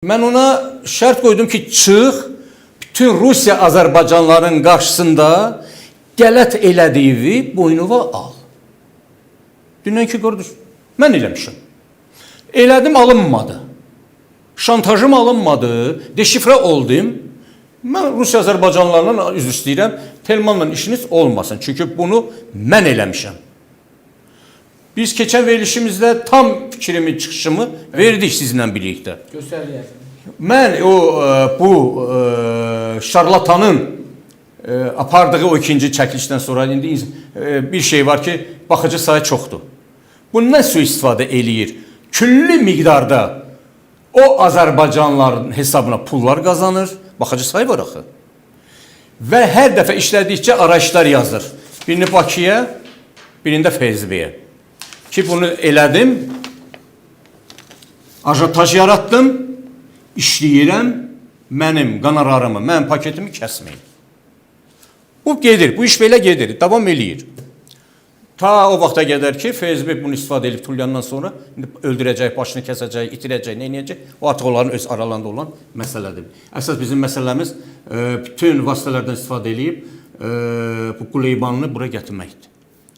Mən ona şərt qoydum ki, çıx, bütün Rusiya Azərbaycanların qarşısında qələt elədiyi boynuna al. Dünən ki, qardaş, mən eləmişim. Elədim, alınmadı. Şantajım alınmadı, deşifrə oldum. Mən Rusiya Azərbaycanlarla üzr istəyirəm, Telmanla işiniz olmasın. Çünki bunu mən eləmişəm. Biz keçən verilişimizdə tam fikrimi, çıxışımı verdik sizinlə birlikdə. Mən bu şarlatanın apardığı o ikinci çəkilişdən sonra indi bir şey var ki, baxıcı sayı çoxdur. Bundan sui-istifadə eləyir. Küllü miqdarda o Azərbaycanlıların hesabına pullar qazanır. Baxıcı sayı var axı. Və hər dəfə işlədikcə arayışlar yazır. Birini Bakıya, birini də Feyzliyə. Ki bunu elədim, ajotaj yaratdım, işləyirəm, mənim qanararımı, mənim paketimi kəsməyin. Bu gedir, bu iş belə gedir, davam eləyir. Ta o vaxta qədər ki, FSB bunu istifadə edib Tulyandan sonra öldürəcək, başını kəsəcək, itirəcək, neynəyəcək? O artıq onların öz aralarında olan məsələdir. Əsas bizim məsələmiz bütün vasitələrdən istifadə edib bu Quleybanını bura gətirməkdir.